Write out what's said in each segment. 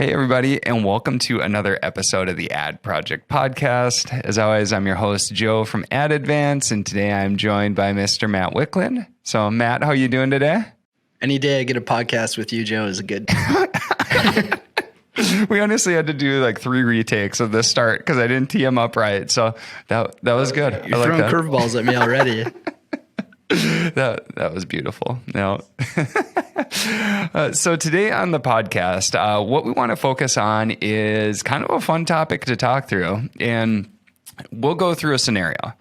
Hey, everybody, and welcome to another episode of the Ad Project Podcast. As always, I'm your host, Joe from Ad Advance, and today I'm joined by Mr. Matt Wicklund. So, Matt, how are you doing today? Any day I get a podcast with you, Joe, is a good We honestly had to do like 3 retakes of the start because I didn't tee him up right. So that was good. You're throwing curveballs at me already. That was beautiful. No. So today on the podcast, what we want to focus on is kind of a fun topic to talk through, and we'll go through a scenario.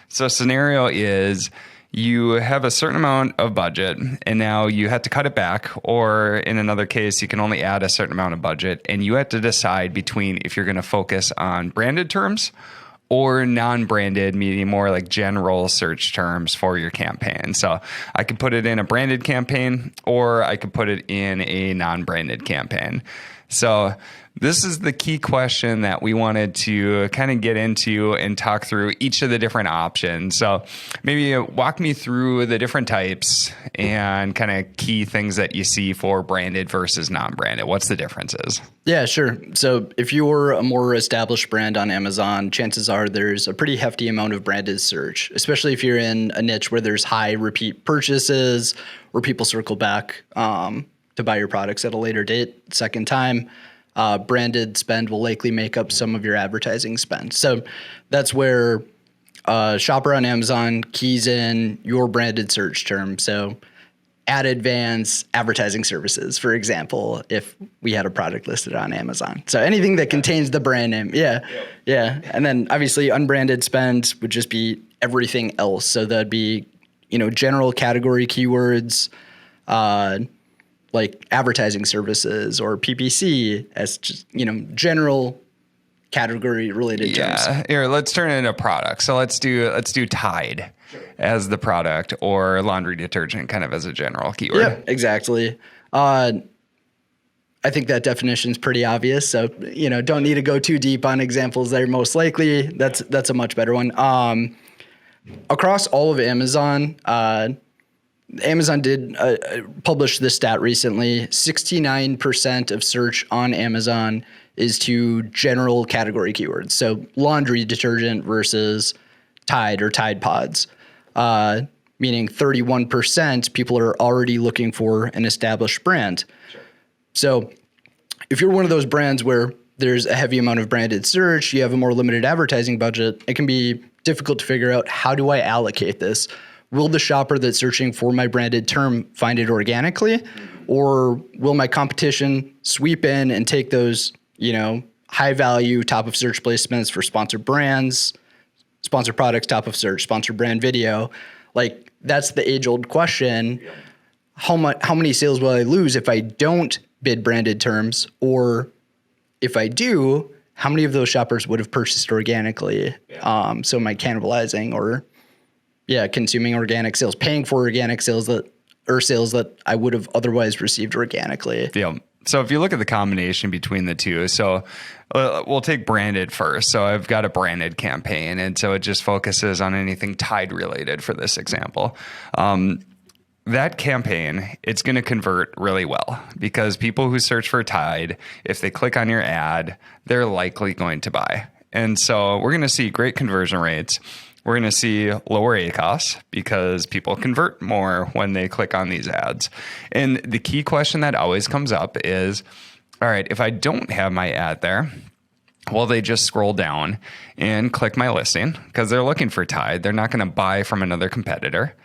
So scenario is you have a certain amount of budget and now you have to cut it back, or in another case, you can only add a certain amount of budget, and you have to decide between if you're going to focus on branded terms or non-branded, meaning more like general search terms for your campaign. So I could put it in a branded campaign, or I could put it in a non-branded campaign. So this is the key question that we wanted to kind of get into and talk through each of the different options. So maybe walk me through the different types and kind of key things that you see for branded versus non-branded. What's the differences? Yeah, sure. So if you're a more established brand on Amazon, chances are there's a pretty hefty amount of branded search, especially if you're in a niche where there's high repeat purchases, where people circle back to buy your products at a later date, second time. Branded spend will likely make up some of your advertising spend. So that's where a shopper on Amazon keys in your branded search term. So Ad Advance advertising services, for example, if we had a product listed on Amazon. So anything that contains the brand name. Yeah. And then obviously unbranded spend would just be everything else. So that'd be, general category keywords, like advertising services or PPC as just, general category related terms. Yeah. Here, let's turn it into products. So let's do Tide as the product, or laundry detergent kind of as a general keyword. Yeah, exactly. I think that definition is pretty obvious. So, don't need to go too deep on examples there. Most likely that's a much better one. Across all of Amazon, Amazon did publish this stat recently. 69% of search on Amazon is to general category keywords. So laundry detergent versus Tide or Tide Pods, meaning 31% people are already looking for an established brand. Sure. So if you're one of those brands where there's a heavy amount of branded search, you have a more limited advertising budget, it can be difficult to figure out, how do I allocate this? Will the shopper that's searching for my branded term find it organically? Or will my competition sweep in and take those, high value top of search placements for sponsored brands, sponsored products, top of search, sponsored brand video? Like, that's the age old question. Yeah. How many sales will I lose if I don't bid branded terms? Or if I do, how many of those shoppers would have purchased organically? Yeah. So am I cannibalizing or consuming organic sales, paying for organic sales that I would have otherwise received organically. Yeah. So if you look at the combination between the two, so we'll take branded first. So I've got a branded campaign, and so it just focuses on anything Tide related for this example. That campaign, it's going to convert really well because people who search for Tide, if they click on your ad, they're likely going to buy. And so we're going to see great conversion rates. We're going to see lower ACoS because people convert more when they click on these ads. And the key question that always comes up is, all right, if I don't have my ad there, well, they just scroll down and click my listing because they're looking for Tide. They're not going to buy from another competitor.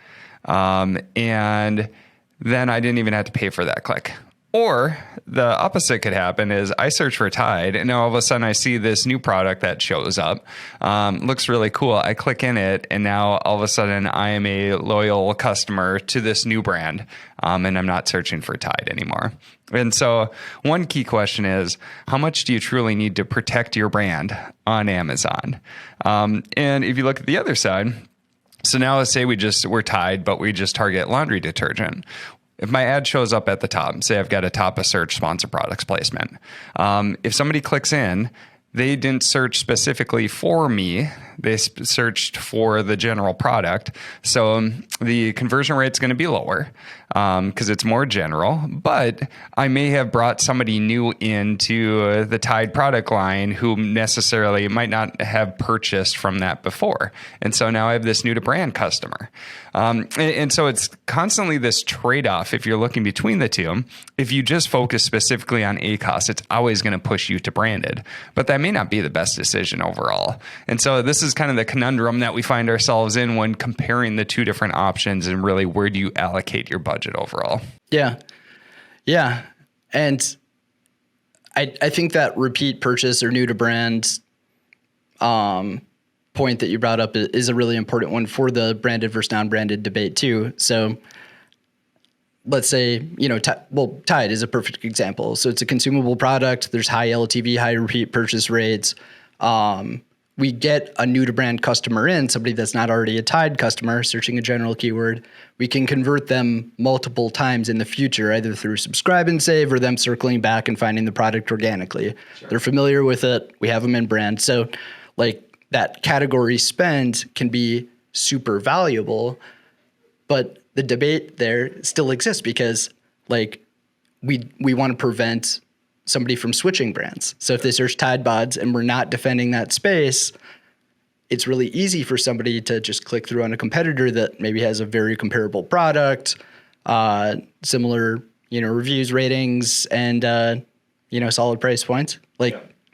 And then I didn't even have to pay for that click. Or the opposite could happen is I search for Tide, and now all of a sudden I see this new product that shows up. Looks really cool. I click in it, and now all of a sudden I am a loyal customer to this new brand, and I'm not searching for Tide anymore. And so one key question is, how much do you truly need to protect your brand on Amazon? And if you look at the other side, so now let's say we're Tide, but we just target laundry detergent. If my ad shows up at the top, say I've got a top of search sponsored products placement. If somebody clicks in, they didn't search specifically for me. They searched for the general product. So the conversion rate is going to be lower because it's more general. But I may have brought somebody new into the Tide product line who necessarily might not have purchased from that before. And so now I have this new to brand customer. And so it's constantly this trade-off if you're looking between the two. If you just focus specifically on ACOS, it's always going to push you to branded. But that may not be the best decision overall. And so this is kind of the conundrum that we find ourselves in when comparing the two different options and really where do you allocate your budget overall. Yeah. Yeah. And I think that repeat purchase or new to brand point that you brought up is a really important one for the branded versus non-branded debate too. So let's say, Tide is a perfect example. So it's a consumable product. There's high LTV, high repeat purchase rates. We get a new to brand customer in, somebody that's not already a Tide customer, searching a general keyword. We can convert them multiple times in the future, either through subscribe and save or them circling back and finding the product organically. Sure. They're familiar with it. We have them in brand. So that category spend can be super valuable, but the debate there still exists because we want to prevent somebody from switching brands. So if they search Tide Pods and we're not defending that space, it's really easy for somebody to just click through on a competitor that maybe has a very comparable product, similar, reviews, ratings, and, solid price points.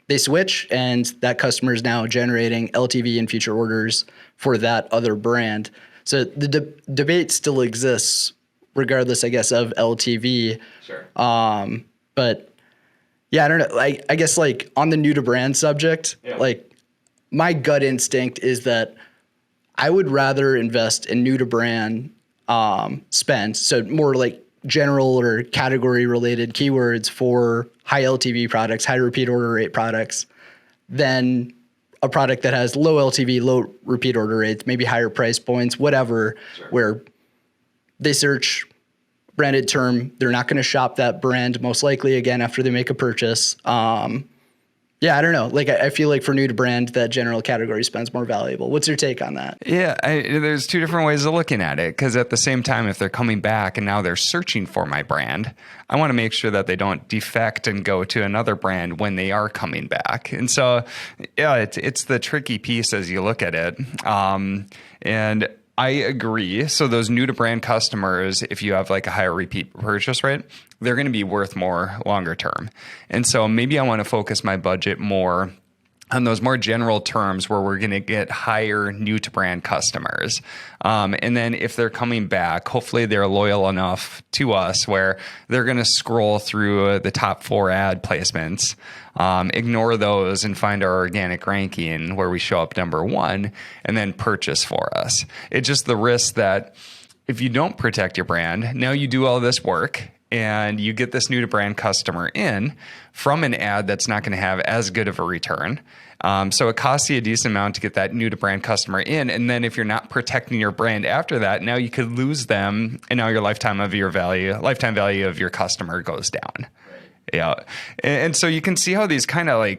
They switch and that customer is now generating LTV and future orders for that other brand. So the debate still exists regardless, I guess, of LTV. Sure. But yeah, I don't know. I guess on the new to brand subject, my gut instinct is that I would rather invest in new to brand spend. So more general or category related keywords for high LTV products, high repeat order rate products, than a product that has low LTV, low repeat order rates, maybe higher price points, whatever, sure, where they search branded term. They're not going to shop that brand most likely again after they make a purchase. I don't know. I feel like for new to brand, that general category spend's more valuable. What's your take on that? Yeah, there's two different ways of looking at it. Because at the same time, if they're coming back and now they're searching for my brand, I want to make sure that they don't defect and go to another brand when they are coming back. And so, it's the tricky piece as you look at it. And I agree. So those new to brand customers, if you have a higher repeat purchase rate, they're going to be worth more longer term. And so maybe I want to focus my budget more on those more general terms where we're going to get higher new to brand customers. And then if they're coming back, hopefully they're loyal enough to us where they're going to scroll through the top 4 ad placements, ignore those and find our organic ranking where we show up number 1 and then purchase for us. It's just the risk that if you don't protect your brand, now you do all this work and you get this new to brand customer in from an ad that's not going to have as good of a return. So it costs you a decent amount to get that new to brand customer in. And then if you're not protecting your brand after that, now you could lose them. And now your lifetime value of your customer goes down. Right. Yeah. And so you can see how these kind of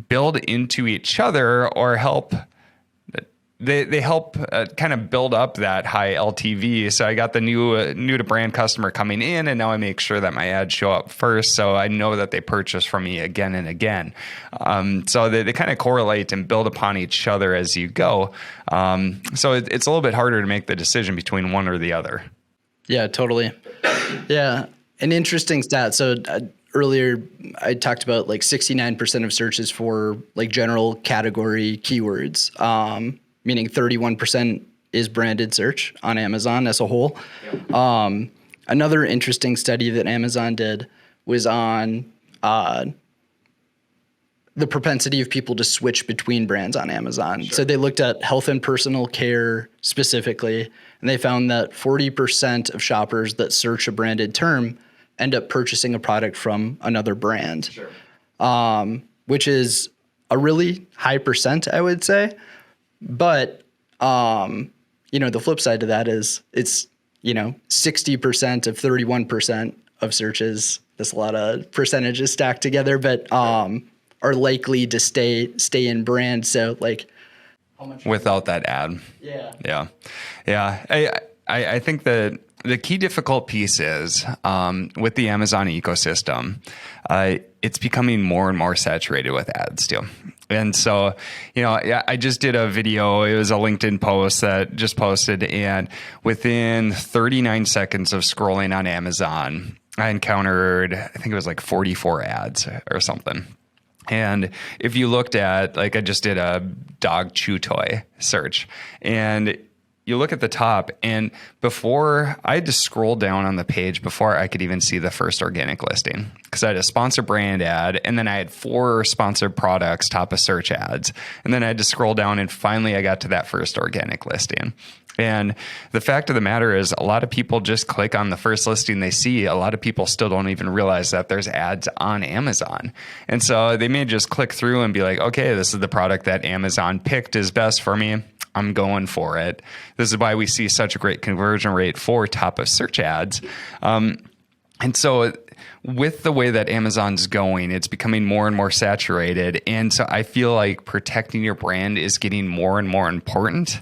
build into each other or help. They help kind of build up that high LTV. So I got the new to brand customer coming in, and now I make sure that my ads show up first, so I know that they purchase from me again and again. So they kind of correlate and build upon each other as you go. So it's a little bit harder to make the decision between one or the other. Yeah, totally. Yeah, an interesting stat. So earlier I talked about 69% of searches for general category keywords. Meaning 31% is branded search on Amazon as a whole. Yep. Another interesting study that Amazon did was on the propensity of people to switch between brands on Amazon. Sure. So they looked at health and personal care specifically, and they found that 40% of shoppers that search a branded term end up purchasing a product from another brand, sure, which is a really high percent, I would say. But, the flip side to that is it's, 60% of 31% of searches, that's a lot of percentages stacked together, but are likely to stay in brand. So without that ad. Yeah. Yeah. Yeah. I think that the key difficult piece is with the Amazon ecosystem, it's becoming more and more saturated with ads too. And so, I just did a video. It was a LinkedIn post that just posted. And within 39 seconds of scrolling on Amazon, I encountered, I think it was like 44 ads or something. And if you looked at, like, I just did a dog chew toy search, and you look at the top, and before I had to scroll down on the page before I could even see the first organic listing, because I had a sponsor brand ad, and then I had 4 sponsored products top of search ads, and then I had to scroll down, and finally I got to that first organic listing. And the fact of the matter is, a lot of people just click on the first listing they see. A lot of people still don't even realize that there's ads on Amazon. And so they may just click through and be like, okay, this is the product that Amazon picked is best for me. I'm going for it. This is why we see such a great conversion rate for top of search ads. And so with the way that Amazon's going, it's becoming more and more saturated. And so I feel like protecting your brand is getting more and more important,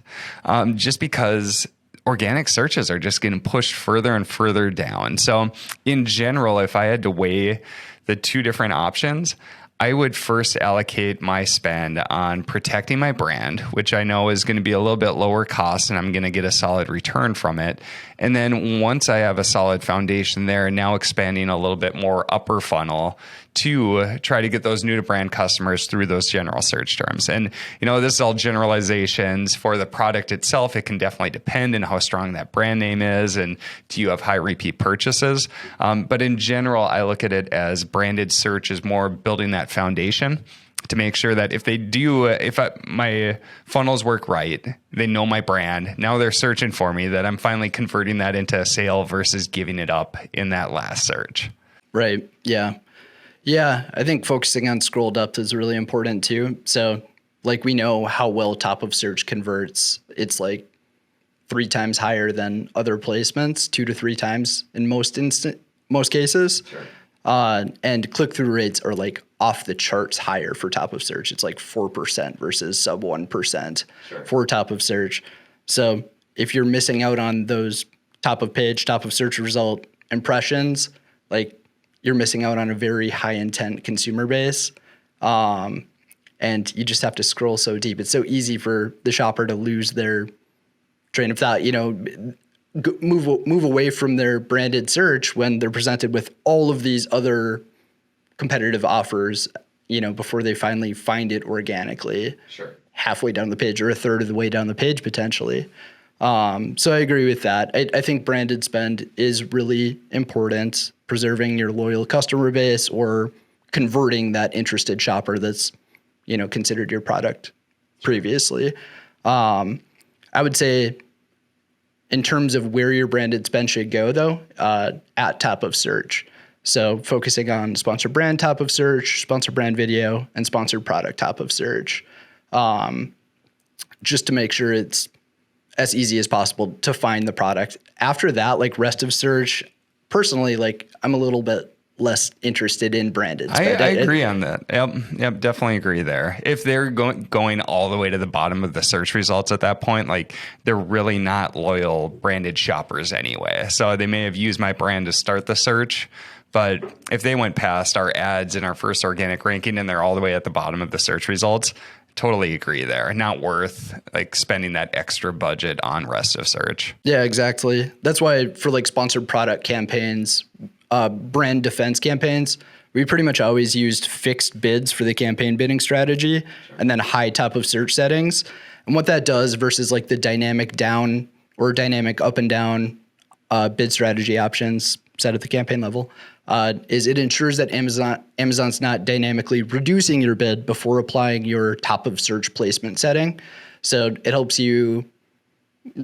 just because organic searches are just getting pushed further and further down. So in general, if I had to weigh the 2 different options, I would first allocate my spend on protecting my brand, which I know is going to be a little bit lower cost and I'm going to get a solid return from it. And then once I have a solid foundation there, now expanding a little bit more upper funnel to try to get those new to brand customers through those general search terms. And, this is all generalizations. For the product itself, it can definitely depend on how strong that brand name is and do you have high repeat purchases. But in general, I look at it as branded search is more building that foundation to make sure that if my funnels work right, they know my brand, now they're searching for me, that I'm finally converting that into a sale versus giving it up in that last search. Right. Yeah. Yeah. I think focusing on scroll depth is really important too. So like we know how well top of search converts. It's like 3 times higher than other placements, 2 to 3 times in most cases. Sure. And click-through rates are like off the charts higher for top of search. It's like 4% versus sub 1% for top of search. So if you're missing out on those top of page, top of search result impressions, like you're missing out on a very high intent consumer base. And you just have to scroll so deep. It's so easy for the shopper to lose their train of thought, move away from their branded search when they're presented with all of these other competitive offers, before they finally find it organically. Sure. Halfway down the page or a third of the way down the page potentially. So I agree with that. I think branded spend is really important, preserving your loyal customer base or converting that interested shopper that's, considered your product previously. I would say in terms of where your branded spend should go though, at top of search. So focusing on sponsored brand top of search, sponsored brand video, and sponsored product top of search, just to make sure it's as easy as possible to find the product. After that, like rest of search, personally, like I'm a little bit less interested in branded spend. I agree on that. Yep, definitely agree there. If they're going all the way to the bottom of the search results at that point, like they're really not loyal branded shoppers anyway. So they may have used my brand to start the search, but if they went past our ads in our first organic ranking and they're all the way at the bottom of the search results, totally agree there. Not worth like spending that extra budget on rest of search. Yeah, exactly. That's why for like sponsored product campaigns, brand defense campaigns, we pretty much always used fixed bids for the campaign bidding strategy and then high top of search settings. And what that does versus like the dynamic down or dynamic up and down bid strategy options set at the campaign level is it ensures that Amazon's not dynamically reducing your bid before applying your top of search placement setting. So it helps you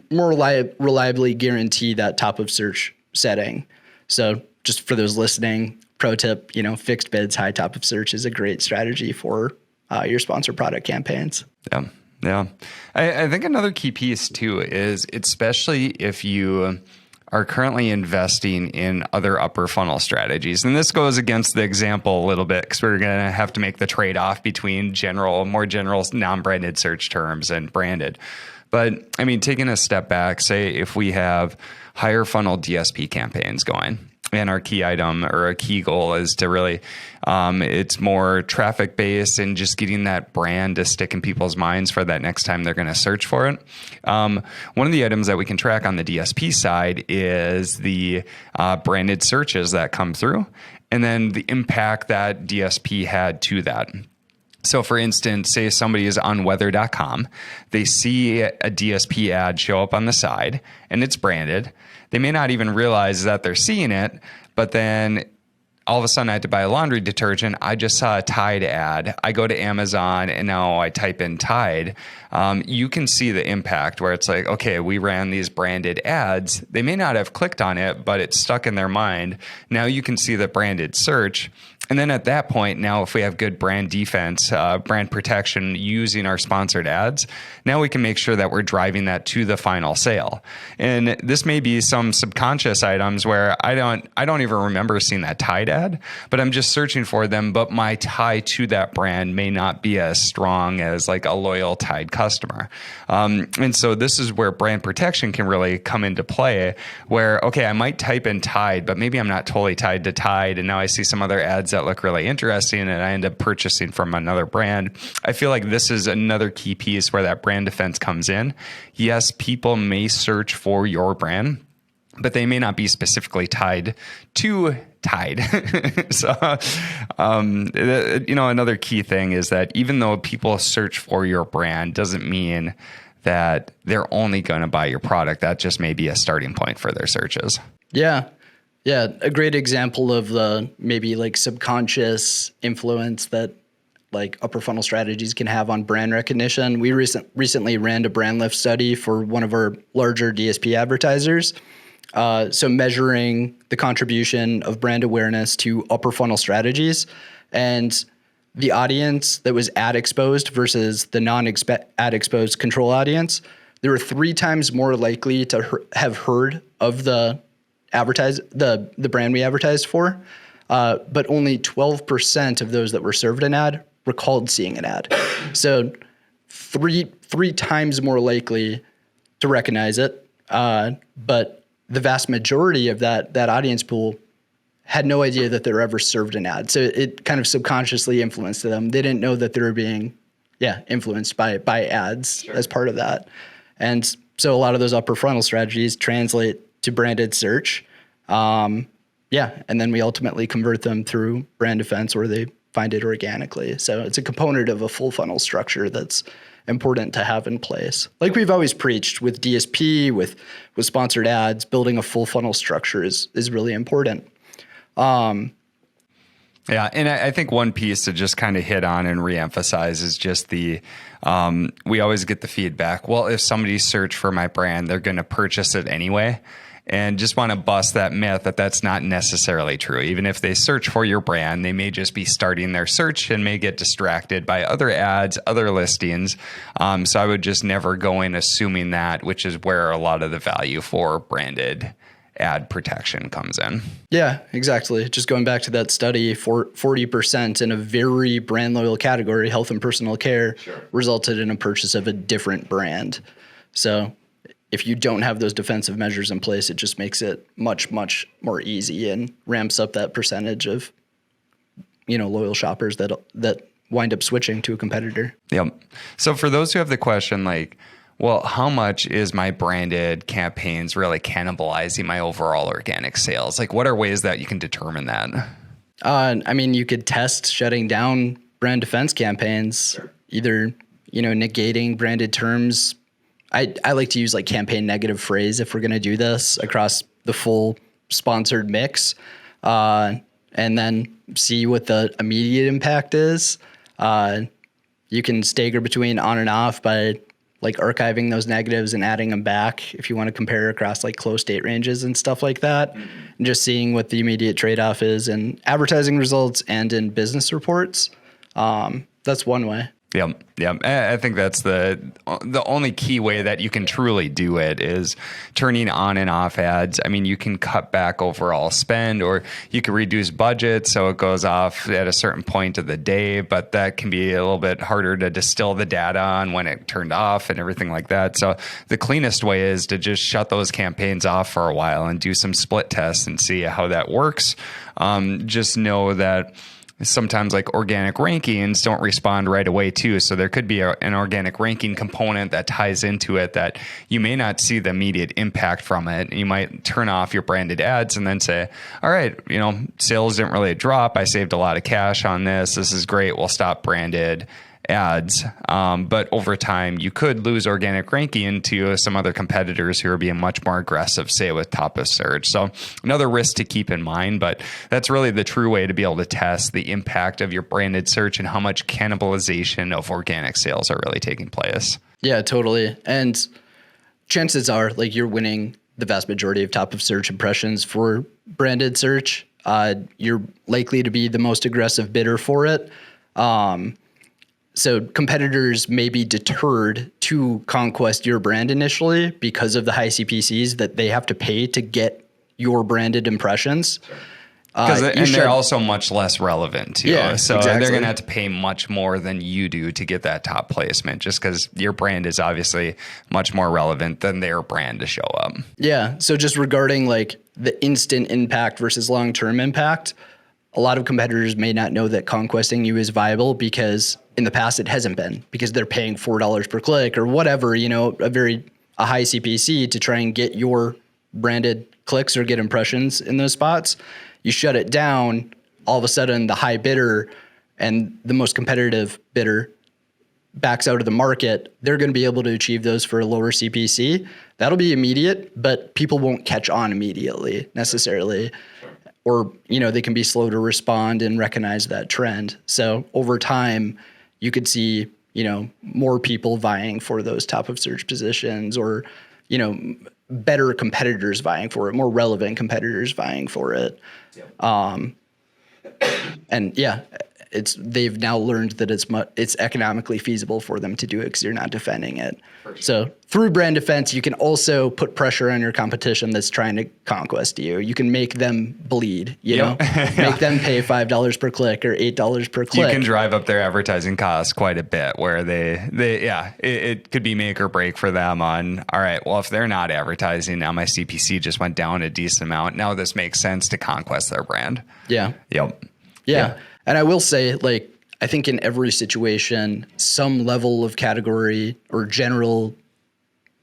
more reliably guarantee that top of search setting. So just for those listening, pro tip, fixed bids, high top of search is a great strategy for your sponsored product campaigns. Yeah. I think another key piece too is, especially if you are currently investing in other upper funnel strategies. And this goes against the example a little bit because we're going to have to make the trade-off between more general non-branded search terms and branded. But I mean, taking a step back, say if we have higher funnel DSP campaigns going, and our key item or a key goal is to really, it's more traffic based and just getting that brand to stick in people's minds for that next time they're going to search for it. One of the items that we can track on the DSP side is the branded searches that come through, and then the impact that DSP had to that. So for instance, say somebody is on weather.com, they see a DSP ad show up on the side and it's branded. They may not even realize that they're seeing it, but then all of a sudden I had to buy a laundry detergent. I just saw a Tide ad. I go to Amazon and now I type in Tide. You can see the impact where it's like, okay, we ran these branded ads. They may not have clicked on it, but it's stuck in their mind. Now you can see the branded search. And then at that point, now if we have good brand defense, brand protection using our sponsored ads, now we can make sure that we're driving that to the final sale. And this may be some subconscious items where I don't even remember seeing that Tide ad, but I'm just searching for them. But my tie to that brand may not be as strong as like a loyal Tide customer. And so this is where brand protection can really come into play where, okay, I might type in Tide, but maybe I'm not totally tied to Tide. And now I see some other ads that look really interesting and I end up purchasing from another brand. I feel like this is another key piece where that brand defense comes in. Yes, people may search for your brand, but they may not be specifically tied to Tide. So, another key thing is that even though people search for your brand doesn't mean that they're only going to buy your product. That just may be a starting point for their searches. Yeah. Yeah, a great example of the maybe like subconscious influence that like upper funnel strategies can have on brand recognition. We recently ran a brand lift study for one of our larger DSP advertisers. So measuring the contribution of brand awareness to upper funnel strategies, and the audience that was ad exposed versus the non-ad exposed control audience, they were 3 times more likely to have heard of the brand we advertised for, but only 12% of those that were served an ad recalled seeing an ad. So three times more likely to recognize it, but the vast majority of that audience pool had no idea that they were ever served an ad. So it kind of subconsciously influenced them. They didn't know that they were being influenced by ads as part of that. And so a lot of those upper funnel strategies translate to branded search. And then we ultimately convert them through brand defense where they find it organically. So it's a component of a full funnel structure that's important to have in place. Like we've always preached with DSP, with sponsored ads, building a full funnel structure is really important. And I think one piece to just kind of hit on and reemphasize is just we always get the feedback, well, if somebody searched for my brand, they're going to purchase it anyway. And just want to bust that myth that that's not necessarily true. Even if they search for your brand, they may just be starting their search and may get distracted by other ads, other listings. So I would just never go in assuming that, which is where a lot of the value for branded ad protection comes in. Yeah, exactly. Just going back to that study, 40% in a very brand loyal category, health and personal care, resulted in a purchase of a different brand. So if you don't have those defensive measures in place, it just makes it much, much more easy and ramps up that percentage of, loyal shoppers that wind up switching to a competitor. Yep. So for those who have the question, like, well, how much is my branded campaigns really cannibalizing my overall organic sales? Like, what are ways that you can determine that? You could test shutting down brand defense campaigns, either, negating branded terms. I like to use like campaign negative phrase if we're going to do this across the full sponsored mix, and then see what the immediate impact is. You can stagger between on and off by like archiving those negatives and adding them back if you want to compare across like close date ranges and stuff like that, and just seeing what the immediate trade-off is in advertising results and in business reports. That's one way. Yep. Yep. I think that's the only key way that you can truly do it is turning on and off ads. I mean, you can cut back overall spend, or you can reduce budget so it goes off at a certain point of the day, but that can be a little bit harder to distill the data on when it turned off and everything like that. So the cleanest way is to just shut those campaigns off for a while and do some split tests and see how that works. Just know that sometimes like organic rankings don't respond right away too. So there could be an organic ranking component that ties into it that you may not see the immediate impact from it. You might turn off your branded ads and then say, all right, sales didn't really drop. I saved a lot of cash on this. This is great. We'll stop branded ads. But over time, you could lose organic ranking to some other competitors who are being much more aggressive, say with top of search. So another risk to keep in mind, but that's really the true way to be able to test the impact of your branded search and how much cannibalization of organic sales are really taking place. Yeah, totally. And chances are like you're winning the vast majority of top of search impressions for branded search. You're likely to be the most aggressive bidder for it. So competitors may be deterred to conquest your brand initially because of the high CPCs that they have to pay to get your branded impressions. They're also much less relevant too. Yeah, so exactly. They're going to have to pay much more than you do to get that top placement, just because your brand is obviously much more relevant than their brand to show up. Yeah. So just regarding like the instant impact versus long-term impact, a lot of competitors may not know that conquesting you is viable because in the past it hasn't been, because they're paying $4 per click or whatever, a high CPC to try and get your branded clicks or get impressions in those spots. You shut it down, all of a sudden the high bidder and the most competitive bidder backs out of the market. They're going to be able to achieve those for a lower CPC. That'll be immediate, but people won't catch on immediately necessarily. Or, they can be slow to respond and recognize that trend. So over time, you could see, more people vying for those top of search positions, or, better competitors vying for it, more relevant competitors vying for it. Yep. And yeah, they've now learned that it's economically feasible for them to do it because you're not defending it. Sure. So through brand defense, you can also put pressure on your competition that's trying to conquest you. You can make them bleed, make them pay $5 per click or $8 per click. You can drive up their advertising costs quite a bit where it could be make or break for them on, all right, well, if they're not advertising, now my CPC just went down a decent amount. Now this makes sense to conquest their brand. Yeah. Yep. Yeah. And I will say, I think in every situation, some level of category or general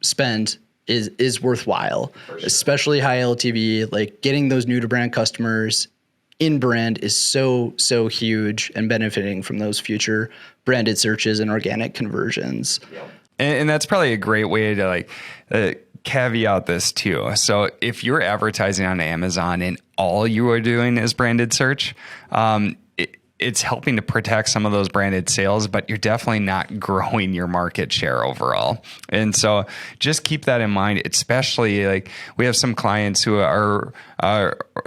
spend is worthwhile, sure. Especially high LTV. Like getting those new to brand customers in brand is so huge, and benefiting from those future branded searches and organic conversions. Yep. And that's probably a great way to caveat this too. So if you're advertising on Amazon and all you are doing is branded search, it's helping to protect some of those branded sales, but you're definitely not growing your market share overall. And so just keep that in mind, especially we have some clients who are,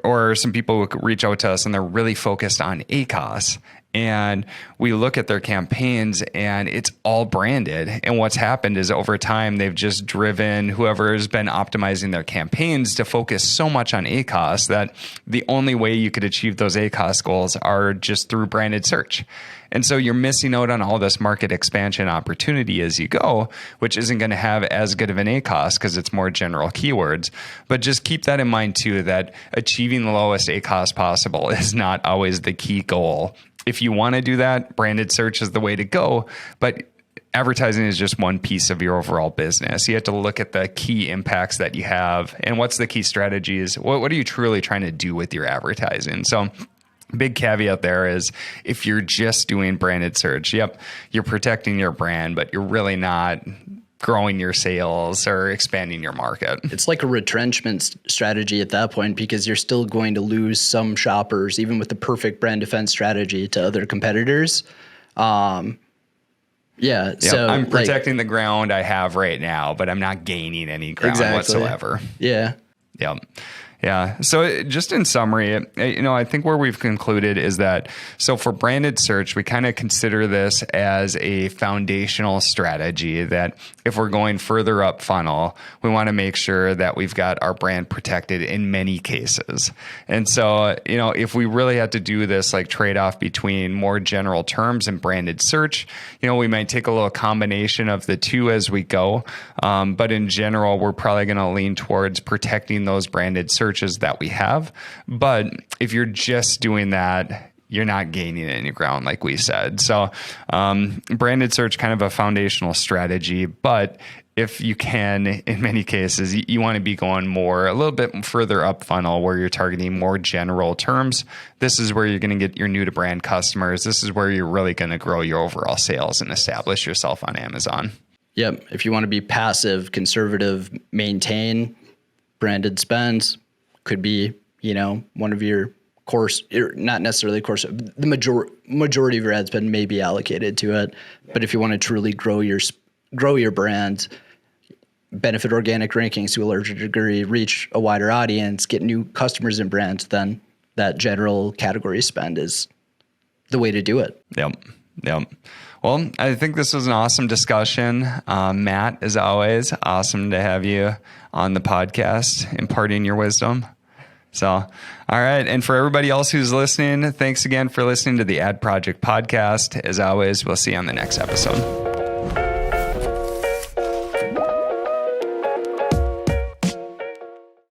or some people who reach out to us and they're really focused on ACOS. And we look at their campaigns and it's all branded. And what's happened is over time, they've just driven whoever has been optimizing their campaigns to focus so much on ACOS that the only way you could achieve those ACOS goals are just through branded search. And so you're missing out on all this market expansion opportunity as you go, which isn't going to have as good of an ACOS because it's more general keywords. But just keep that in mind too, that achieving the lowest ACOS possible is not always the key goal. If you want to do that, branded search is the way to go, but advertising is just one piece of your overall business. You have to look at the key impacts that you have and what's the key strategies. What are you truly trying to do with your advertising? So big caveat there is if you're just doing branded search, yep, you're protecting your brand, but you're really not growing your sales or expanding your market. It's like a retrenchment strategy at that point, because you're still going to lose some shoppers, even with the perfect brand defense strategy, to other competitors. So I'm protecting the ground I have right now, but I'm not gaining any ground whatsoever. Yeah. Yep. Yeah. So just in summary, I think where we've concluded is that, so for branded search, we kind of consider this as a foundational strategy that if we're going further up funnel, we want to make sure that we've got our brand protected in many cases. And so, if we really had to do this like trade-off between more general terms and branded search, we might take a little combination of the two as we go. But in general, we're probably going to lean towards protecting those branded searches that we have. But if you're just doing that, you're not gaining any ground, like we said. So branded search, kind of a foundational strategy, but if you can, in many cases, you want to be going a little bit further up funnel where you're targeting more general terms. This is where you're going to get your new to brand customers. This is where you're really going to grow your overall sales and establish yourself on Amazon. Yep. If you want to be passive, conservative, maintain, branded spends could be, one of your course, not necessarily course, the majority of your ad spend may be allocated to it. But if you want to truly grow your brand, benefit organic rankings to a larger degree, reach a wider audience, get new customers and brands, then that general category spend is the way to do it. Yep. Well, I think this was an awesome discussion. Matt, as always, awesome to have you on the podcast, imparting your wisdom. So, all right. And for everybody else who's listening, thanks again for listening to the Ad Project Podcast. As always, we'll see you on the next episode.